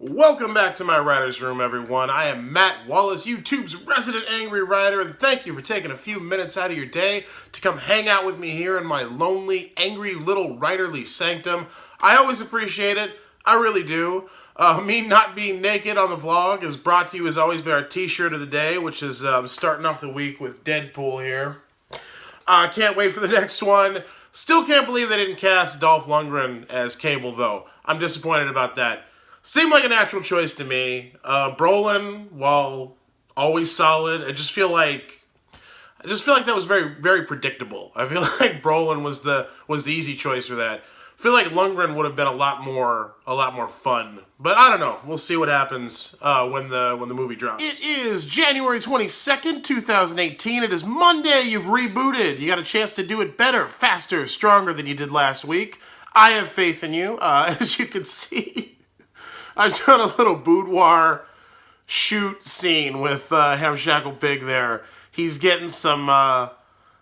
Welcome back to my writer's room, everyone. I am Matt Wallace, YouTube's resident angry writer, and thank you for taking a few minutes out of your day to come hang out with me here in my lonely, angry little writerly sanctum. I always appreciate it. I really do. Me not being naked on the vlog is brought to you as always by our t-shirt of the day, which is starting off the week with Deadpool here. Can't wait for the next one. Still can't believe they didn't cast Dolph Lundgren as Cable, though. I'm disappointed about that. Seemed like a natural choice to me. Brolin, while always solid, I just feel like that was very, very predictable. I feel like Brolin was the easy choice for that. I feel like Lundgren would have been a lot more fun. But I don't know. We'll see what happens when the movie drops. It is January 22nd, 2018. It is Monday. You've rebooted. You got a chance to do it better, faster, stronger than you did last week. I have faith in you. As you can see, I've done a little boudoir shoot scene with Hamshackle Pig there. He's getting some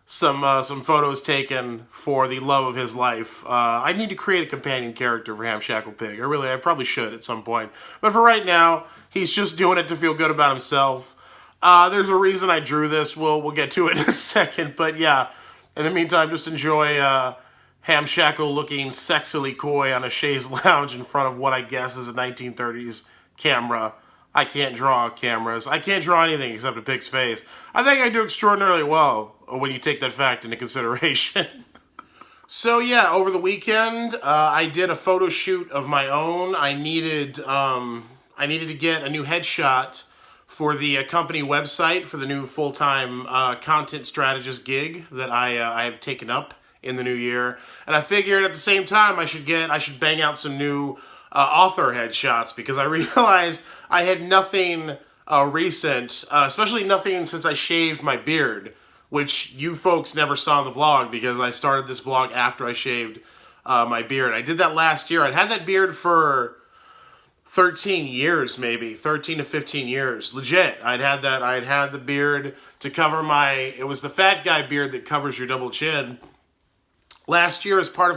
photos taken for the love of his life. I need to create a companion character for Hamshackle Pig. I probably should at some point. But for right now, he's just doing it to feel good about himself. There's a reason I drew this. We'll get to it in a second. But yeah, in the meantime, just enjoy Hamshackle looking sexily coy on a chaise lounge in front of what I guess is a 1930s camera. I can't draw cameras. I can't draw anything except a pig's face. I think I do extraordinarily well when you take that fact into consideration. So yeah, over the weekend, I did a photo shoot of my own. I needed to get a new headshot for the company website for the new full-time content strategist gig that I have taken up in the new year, and I figured at the same time I should bang out some new author headshots because I realized I had nothing recent, especially nothing since I shaved my beard, which you folks never saw in the vlog because I started this vlog after I shaved my beard. I did that last year. I'd had that beard for 13 years, maybe 13 to 15 years. Legit. I'd had the beard to cover it was the fat guy beard that covers your double chin. Last year, as part of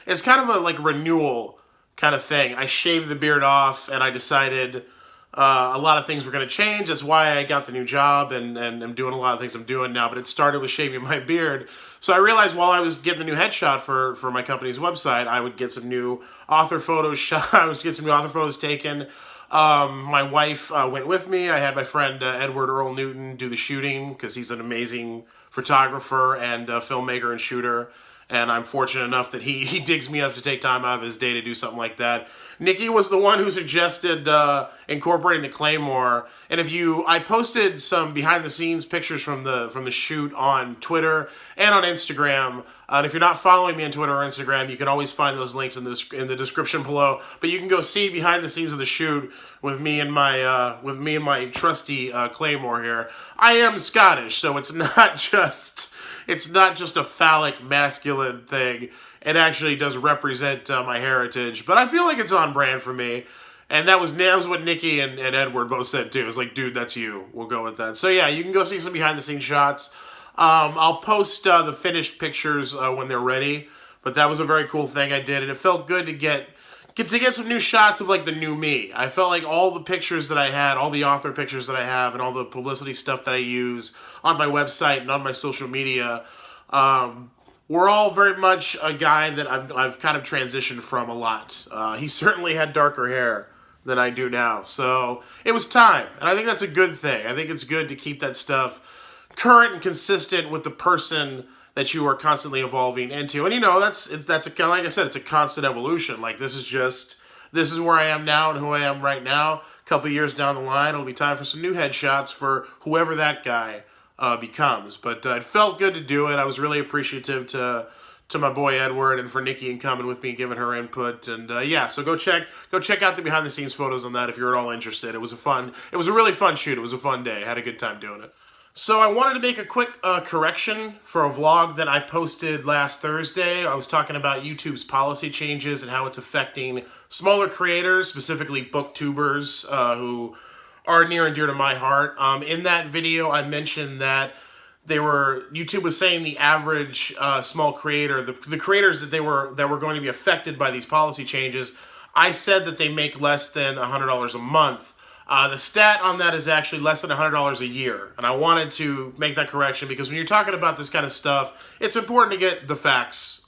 it's kind of a like renewal kind of thing. I shaved the beard off, and I decided a lot of things were going to change. That's why I got the new job, and I'm doing a lot of things I'm doing now. But it started with shaving my beard. So I realized while I was getting the new headshot for my company's website, I would get some new author photos shot. I was getting some new author photos taken. My wife went with me. I had my friend Edward Earl Newton do the shooting because he's an amazing photographer and filmmaker and shooter, and I'm fortunate enough that he digs me enough to take time out of his day to do something like that. Nikki was the one who suggested incorporating the Claymore, and I posted some behind-the-scenes pictures from the shoot on Twitter and on Instagram. And if you're not following me on Twitter or Instagram, you can always find those links in the description below. But you can go see behind the scenes of the shoot with me and my trusty Claymore here. I am Scottish, so it's not just a phallic masculine thing. It actually does represent my heritage, but I feel like it's on brand for me. And that was what Nikki and Edward both said too. It's like, dude, that's you. We'll go with that. So yeah, you can go see some behind the scenes shots. I'll post the finished pictures when they're ready. But that was a very cool thing I did, and it felt good to get some new shots of like the new me. I felt like all the pictures that I had, all the author pictures that I have, and all the publicity stuff that I use on my website and on my social media, were all very much a guy that I've kind of transitioned from a lot. He certainly had darker hair than I do now, so it was time, and I think that's a good thing. I think it's good to keep that stuff current and consistent with the person that you are constantly evolving into. And you know, that's like I said, it's a constant evolution. Like this is where I am now and who I am right now. A couple years down the line, it'll be time for some new headshots for whoever that guy becomes. But it felt good to do it. I was really appreciative to my boy Edward and for Nikki and coming with me and giving her input. And yeah, so go check out the behind the scenes photos on that if you're at all interested. It was a really fun shoot. It was a fun day. I had a good time doing it. So I wanted to make a quick correction for a vlog that I posted last Thursday. I was talking about YouTube's policy changes and how it's affecting smaller creators, specifically booktubers, who are near and dear to my heart. In that video, I mentioned that YouTube was saying the average small creator, the creators that were going to be affected by these policy changes, I said that they make less than $100 a month. The stat on that is actually less than $100 a year. And I wanted to make that correction because when you're talking about this kind of stuff, it's important to get the facts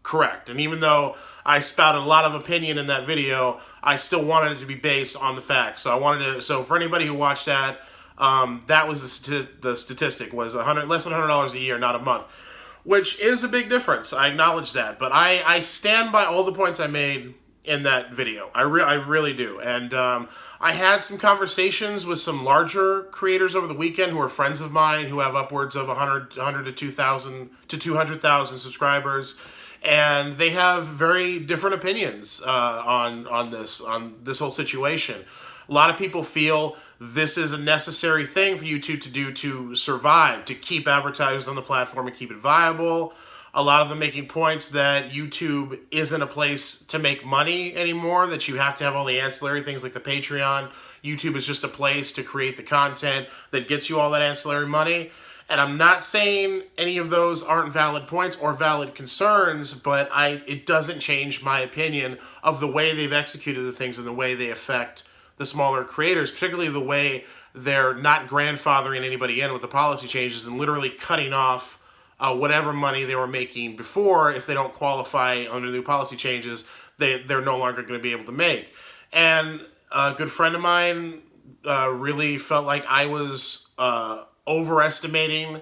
correct. And even though I spouted a lot of opinion in that video, I still wanted it to be based on the facts. So for anybody who watched that, that was the statistic was less than $100 a year, not a month, which is a big difference. I acknowledge that, but I stand by all the points I made in that video. I really do. And I had some conversations with some larger creators over the weekend who are friends of mine who have upwards of 100 to 2,000 to 200,000 subscribers. And they have very different opinions on this whole situation. A lot of people feel this is a necessary thing for YouTube to do to survive, to keep advertisers on the platform and keep it viable. A lot of them making points that YouTube isn't a place to make money anymore, that you have to have all the ancillary things like the Patreon. YouTube is just a place to create the content that gets you all that ancillary money. And I'm not saying any of those aren't valid points or valid concerns, but it doesn't change my opinion of the way they've executed the things and the way they affect the smaller creators, particularly the way they're not grandfathering anybody in with the policy changes and literally cutting off whatever money they were making before. If they don't qualify under the new policy changes, they're no longer going to be able to make. And a good friend of mine really felt like I was overestimating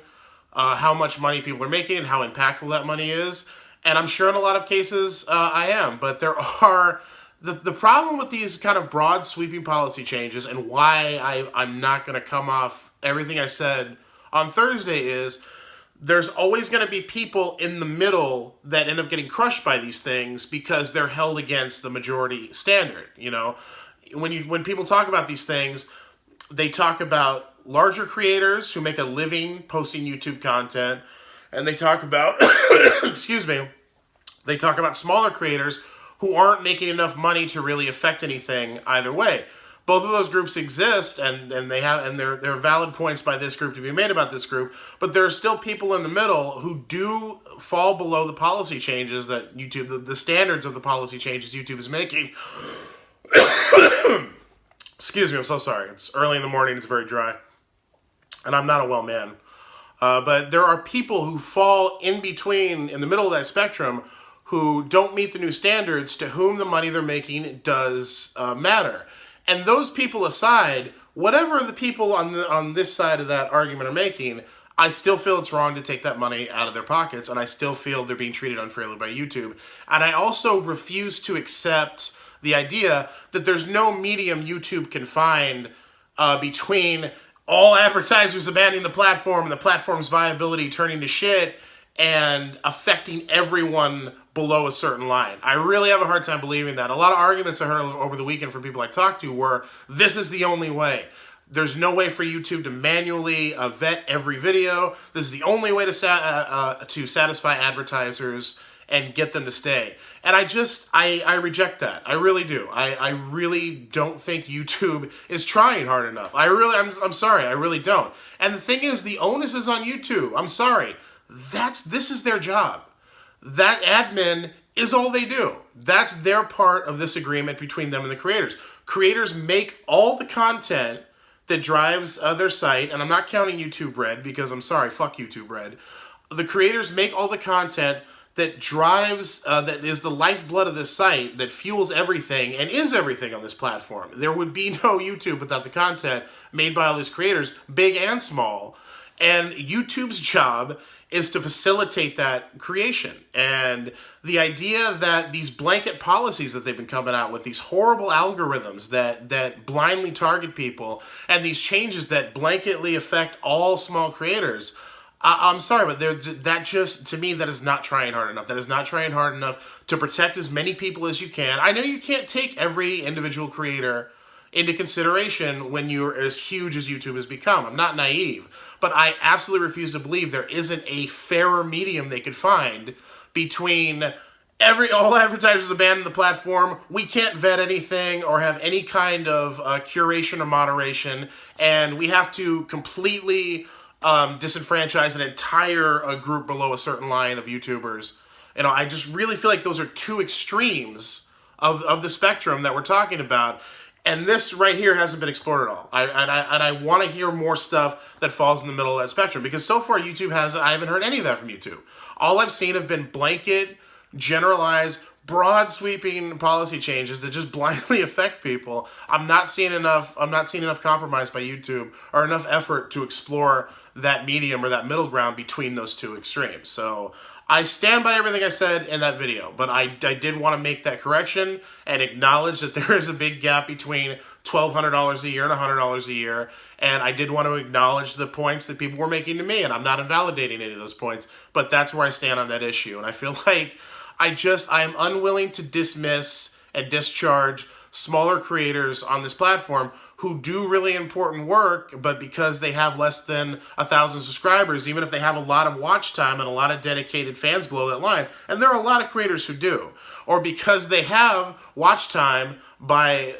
how much money people are making and how impactful that money is. And I'm sure in a lot of cases I am. But there are... The problem with these kind of broad sweeping policy changes and why I'm not going to come off everything I said on Thursday is there's always going to be people in the middle that end up getting crushed by these things because they're held against the majority standard. You know, when people talk about these things, they talk about larger creators who make a living posting YouTube content, and they talk about, excuse me, they talk about smaller creators who aren't making enough money to really affect anything either way. Both of those groups exist, and there are valid points by this group to be made about this group, but there are still people in the middle who do fall below the policy changes that YouTube, the standards of the policy changes YouTube is making. Excuse me, I'm so sorry. It's early in the morning, it's very dry, and I'm not a well man. But there are people who fall in between, in the middle of that spectrum, who don't meet the new standards, to whom the money they're making does matter. And those people aside, whatever the people on this side of that argument are making, I still feel it's wrong to take that money out of their pockets, and I still feel they're being treated unfairly by YouTube. And I also refuse to accept the idea that there's no medium YouTube can find between all advertisers abandoning the platform and the platform's viability turning to shit and affecting everyone below a certain line. I really have a hard time believing that. A lot of arguments I heard over the weekend from people I talked to were, this is the only way. There's no way for YouTube to manually vet every video. This is the only way to satisfy advertisers and get them to stay. And I reject that. I really do. I really don't think YouTube is trying hard enough. I'm sorry, I really don't. And the thing is, the onus is on YouTube. I'm sorry. This is their job. That admin is all they do. That's their part of this agreement between them and the creators. Creators make all the content that drives their site, and I'm not counting YouTube Red because I'm sorry, fuck YouTube Red. The creators make all the content that drives, that is the lifeblood of this site, that fuels everything and is everything on this platform. There would be no YouTube without the content made by all these creators, big and small. And YouTube's job is to facilitate that creation. And the idea that these blanket policies that they've been coming out with, these horrible algorithms that blindly target people, and these changes that blanketly affect all small creators, I'm sorry, but that just, to me, that is not trying hard enough. That is not trying hard enough to protect as many people as you can. I know you can't take every individual creator into consideration when you're as huge as YouTube has become. I'm not naive, but I absolutely refuse to believe there isn't a fairer medium they could find between all advertisers abandon the platform, we can't vet anything or have any kind of curation or moderation, and we have to completely disenfranchise an entire group below a certain line of YouTubers. You know, I just really feel like those are two extremes of the spectrum that we're talking about. And this right here hasn't been explored at all. I want to hear more stuff that falls in the middle of that spectrum, because so far YouTube hasn't. I haven't heard any of that from YouTube. All I've seen have been blanket, generalized, broad sweeping policy changes that just blindly affect people. I'm not seeing enough compromise by YouTube or enough effort to explore that medium or that middle ground between those two extremes. So I stand by everything I said in that video, but I did want to make that correction and acknowledge that there is a big gap between $1,200 a year and $100 a year. And I did want to acknowledge the points that people were making to me, and I'm not invalidating any of those points, but that's where I stand on that issue. And I feel like I am unwilling to dismiss and discharge smaller creators on this platform who do really important work, but because they have less than 1,000 subscribers, even if they have a lot of watch time and a lot of dedicated fans below that line, and there are a lot of creators who do, or because they have watch time but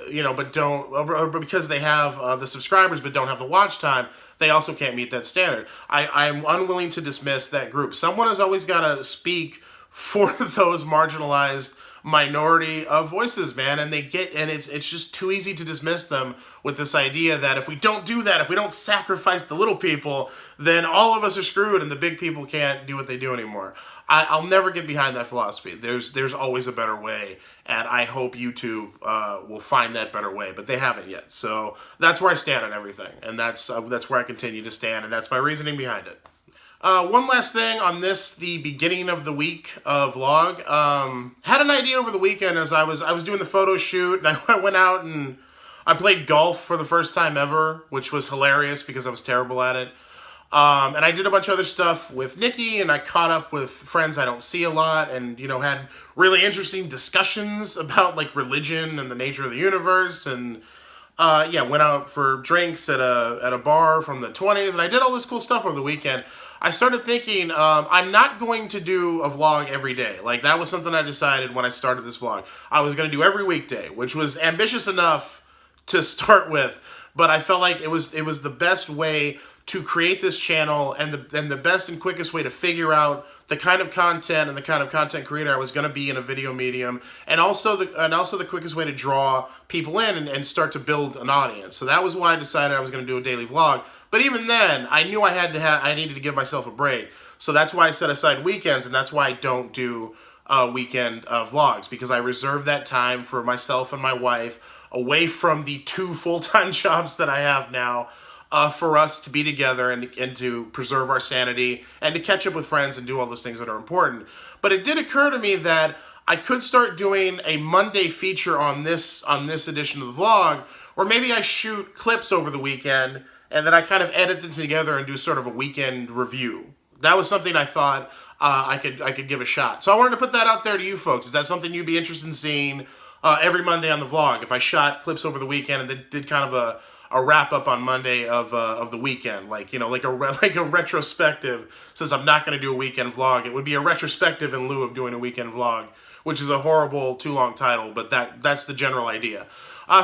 don't, or because they have the subscribers but don't have the watch time, they also can't meet that standard. I'm unwilling to dismiss that group. Someone has always got to speak for those marginalized minority of voices, man, and it's just too easy to dismiss them with this idea that if we don't do that, if we don't sacrifice the little people, then all of us are screwed and the big people can't do what they do anymore. I'll never get behind that philosophy. There's always a better way, and I hope YouTube will find that better way, but they haven't yet. So that's where I stand on everything, and that's where I continue to stand, and that's my reasoning behind it. One last thing on this, the beginning of the week vlog. Had an idea over the weekend as I was doing the photo shoot, and I went out and I played golf for the first time ever, which was hilarious because I was terrible at it. And I did a bunch of other stuff with Nikki, and I caught up with friends I don't see a lot, and had really interesting discussions about like religion and the nature of the universe, and went out for drinks at a bar from the 20s, and I did all this cool stuff over the weekend. I started thinking, I'm not going to do a vlog every day. Like, that was something I decided when I started this vlog. I was going to do every weekday, which was ambitious enough to start with, but I felt like it was the best way to create this channel, and the best and quickest way to figure out the kind of content and the kind of content creator I was going to be in a video medium, and also the quickest way to draw people in and start to build an audience. So that was why I decided I was going to do a daily vlog. But even then, I knew I needed to give myself a break. So that's why I set aside weekends, and that's why I don't do weekend vlogs, because I reserve that time for myself and my wife, away from the 2 full-time jobs that I have now, for us to be together and to preserve our sanity and to catch up with friends and do all those things that are important. But it did occur to me that I could start doing a Monday feature on this edition of the vlog, or maybe I shoot clips over the weekend and then I kind of edit them together and do sort of a weekend review. That was something I thought I could give a shot. So I wanted to put that out there to you folks. Is that something you'd be interested in seeing every Monday on the vlog? If I shot clips over the weekend and then did kind of a wrap up on Monday of the weekend, like a retrospective. Since I'm not going to do a weekend vlog, it would be a retrospective in lieu of doing a weekend vlog, which is a horrible, too long title, but that's the general idea.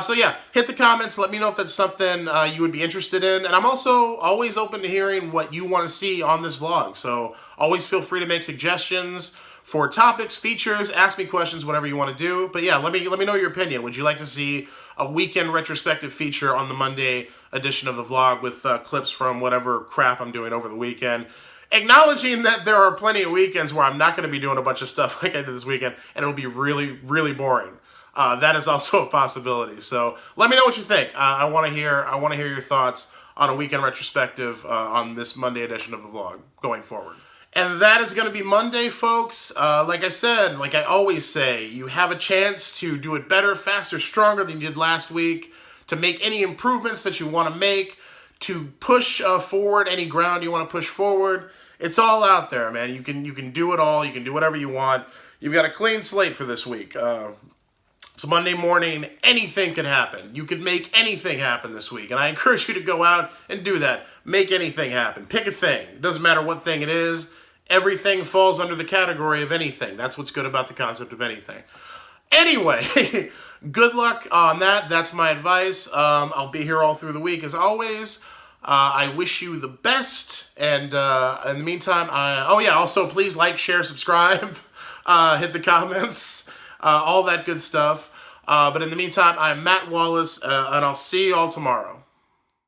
So yeah, hit the comments, let me know if that's something you would be interested in, and I'm also always open to hearing what you want to see on this vlog, so always feel free to make suggestions for topics, features, ask me questions, whatever you want to do. But yeah, let me know your opinion. Would you like to see a weekend retrospective feature on the Monday edition of the vlog with clips from whatever crap I'm doing over the weekend? Acknowledging that there are plenty of weekends where I'm not going to be doing a bunch of stuff like I did this weekend, and it'll be really, really boring. That is also a possibility. So let me know what you think. I want to hear your thoughts on a weekend retrospective on this Monday edition of the vlog going forward. And that is going to be Monday, folks. Like I said, like I always say, you have a chance to do it better, faster, stronger than you did last week, to make any improvements that you want to make, to push forward any ground you want to push forward. It's all out there, man. You can do it all. You can do whatever you want. You've got a clean slate for this week. It's Monday morning. Anything can happen. You could make anything happen this week. And I encourage you to go out and do that. Make anything happen. Pick a thing. It doesn't matter what thing it is. Everything falls under the category of anything. That's what's good about the concept of anything. Anyway, good luck on that. That's my advice. I'll be here all through the week as always. I wish you the best. And in the meantime, also please like, share, subscribe. Hit the comments. all that good stuff. But in the meantime, I'm Matt Wallace, and I'll see you all tomorrow.